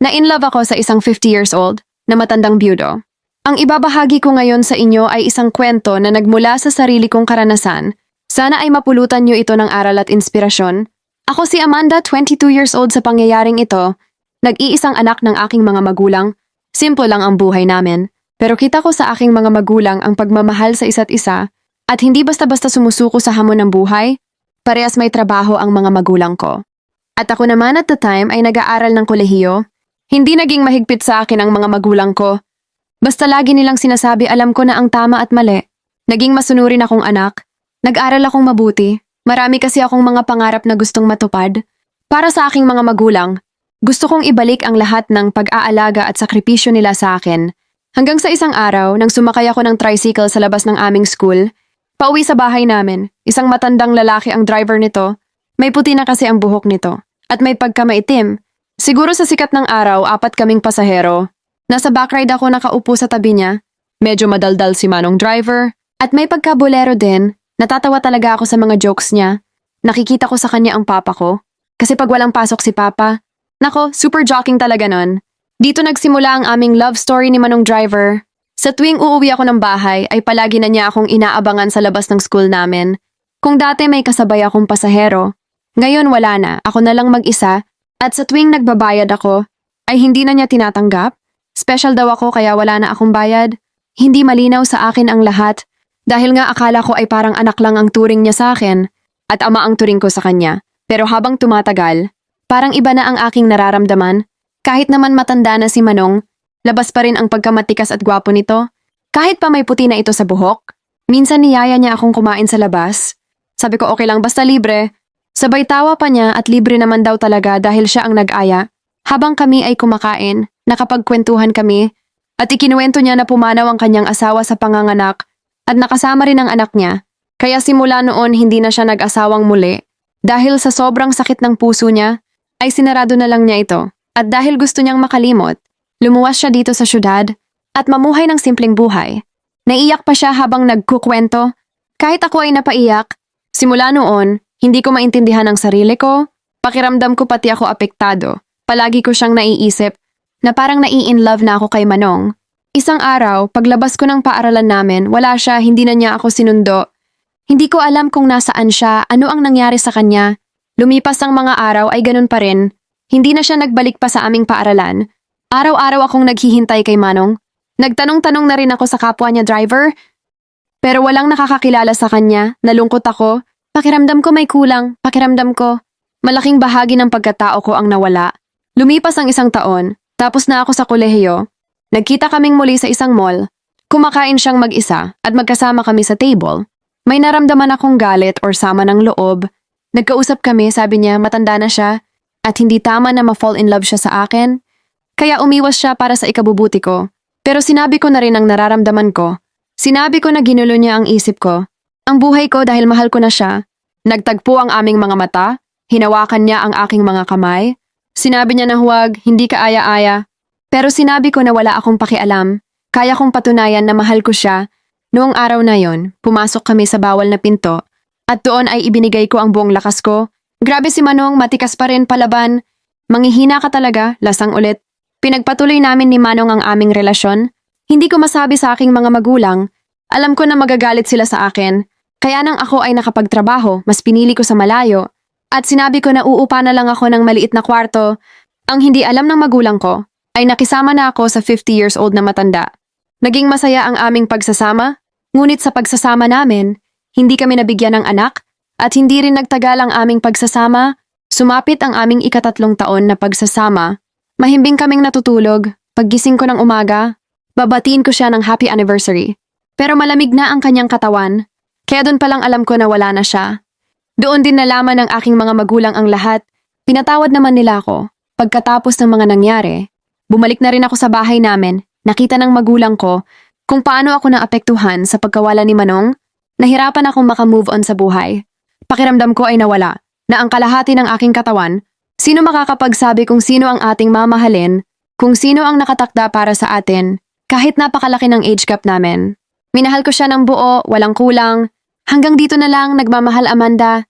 Na-inlove ako sa isang 50 years old na matandang byudo. Ang ibabahagi ko ngayon sa inyo ay isang kwento na nagmula sa sarili kong karanasan. Sana ay mapulutan niyo ito ng aral at inspirasyon. Ako si Amanda, 22 years old sa pangyayaring ito. Nag-iisang anak ng aking mga magulang. Simple lang ang buhay namin. Pero kita ko sa aking mga magulang ang pagmamahal sa isa't isa at hindi basta-basta sumusuko sa hamon ng buhay. Parehas may trabaho ang mga magulang ko. At ako naman at the time ay nag-aaral ng kolehiyo. Hindi naging mahigpit sa akin ang mga magulang ko. Basta lagi nilang sinasabi alam ko na ang tama at mali. Naging masunurin akong anak. Nag-aral akong mabuti. Marami kasi akong mga pangarap na gustong matupad. Para sa aking mga magulang, gusto kong ibalik ang lahat ng pag-aalaga at sakripisyo nila sa akin. Hanggang sa isang araw, nang sumakay ako ng tricycle sa labas ng aming school, pauwi sa bahay namin, isang matandang lalaki ang driver nito. May puti na kasi ang buhok nito. At may pagkamaitim. Siguro sa sikat ng araw, 4 kaming pasahero. Nasa backride ako nakaupo sa tabi niya. Medyo madaldal si Manong driver. At may pagkabolero din. Natatawa talaga ako sa mga jokes niya. Nakikita ko sa kanya ang papa ko. Kasi pag walang pasok si papa, nako, super joking talaga nun. Dito nagsimula ang aming love story ni Manong driver. Sa tuwing uuwi ako ng bahay ay palagi na niya akong inaabangan sa labas ng school namin. Kung dati may kasabay akong pasahero, ngayon wala na, ako na lang mag-isa. At sa tuwing nagbabayad ako, ay hindi na niya tinatanggap. Special daw ako kaya wala na akong bayad. Hindi malinaw sa akin ang lahat. Dahil nga akala ko ay parang anak lang ang turing niya sa akin at ama ang turing ko sa kanya. Pero habang tumatagal, parang iba na ang aking nararamdaman. Kahit naman matanda na si Manong, labas pa rin ang pagkamatikas at gwapo nito. Kahit pa may puti na ito sa buhok. Minsan niyaya niya akong kumain sa labas. Sabi ko okay lang basta libre. Sabay tawa pa niya at libre naman daw talaga dahil siya ang nag-aya. Habang kami ay kumakain, nakapagkwentuhan kami at ikinuwento niya na pumanaw ang kanyang asawa sa panganganak at nakasama rin ang anak niya, kaya simula noon hindi na siya nag-asawang muli. Dahil sa sobrang sakit ng puso niya, ay sinarado na lang niya ito. At dahil gusto niyang makalimot, lumuwas siya dito sa syudad at mamuhay ng simpleng buhay. Naiyak pa siya habang nagkukwento. Kahit ako ay napaiyak, simula noon, hindi ko maintindihan ang sarili ko, pakiramdam ko pati ako apektado. Palagi ko siyang naiisip na parang nai-in-love na ako kay Manong. Isang araw, paglabas ko ng paaralan namin, wala siya, hindi na niya ako sinundo. Hindi ko alam kung nasaan siya, ano ang nangyari sa kanya. Lumipas ang mga araw ay ganun pa rin. Hindi na siya nagbalik pa sa aming paaralan. Araw-araw akong naghihintay kay Manong. Nagtanong-tanong na rin ako sa kapwa niya driver. Pero walang nakakakilala sa kanya, nalungkot ako. Pakiramdam ko may kulang, pakiramdam ko. Malaking bahagi ng pagkatao ko ang nawala. Lumipas ang isang taon, tapos na ako sa kolehiyo. Nagkita kaming muli sa isang mall. Kumakain siyang mag-isa at magkasama kami sa table. May naramdaman akong galit or sama ng loob. Nagkausap kami, sabi niya matanda na siya at hindi tama na ma-fall in love siya sa akin. Kaya umiwas siya para sa ikabubuti ko. Pero sinabi ko na rin ang nararamdaman ko. Sinabi ko na ginulo niya ang isip ko. Ang buhay ko dahil mahal ko na siya. Nagtagpo ang aming mga mata. Hinawakan niya ang aking mga kamay. Sinabi niya na huwag, hindi ka aya-aya. Pero sinabi ko na wala akong pakialam. Kaya kong patunayan na mahal ko siya. Noong araw na yon, pumasok kami sa bawal na pinto. At doon ay ibinigay ko ang buong lakas ko. Grabe si Manong, matikas pa rin palaban. Manghihina ka talaga, lasang ulit. Pinagpatuloy namin ni Manong ang aming relasyon. Hindi ko masabi sa aking mga magulang. Alam ko na magagalit sila sa akin. Kaya nang ako ay nakapagtrabaho, mas pinili ko sa malayo. At sinabi ko na uupa na lang ako ng maliit na kwarto. Ang hindi alam ng magulang ko ay nakisama na ako sa 50 years old na matanda. Naging masaya ang aming pagsasama, ngunit sa pagsasama namin, hindi kami nabigyan ng anak at hindi rin nagtagal ang aming pagsasama. Sumapit ang aming 3 taon na pagsasama. Mahimbing kaming natutulog. Paggising ko ng umaga, babatiin ko siya ng happy anniversary. Pero malamig na ang kanyang katawan, kaya doon palang alam ko na wala na siya. Doon din nalaman ng aking mga magulang ang lahat. Pinatawad naman nila ako. Pagkatapos ng mga nangyari, bumalik na rin ako sa bahay namin. Nakita ng magulang ko kung paano ako naapektuhan sa pagkawala ni Manong. Nahirapan akong makamove on sa buhay. Pakiramdam ko ay nawala, na ang kalahati ng aking katawan. Sino makakapagsabi kung sino ang ating mamahalin, kung sino ang nakatakda para sa atin, kahit napakalaki ng age gap namin. Minahal ko siya ng buo, walang kulang. Hanggang dito na lang, nagmamahal Amanda.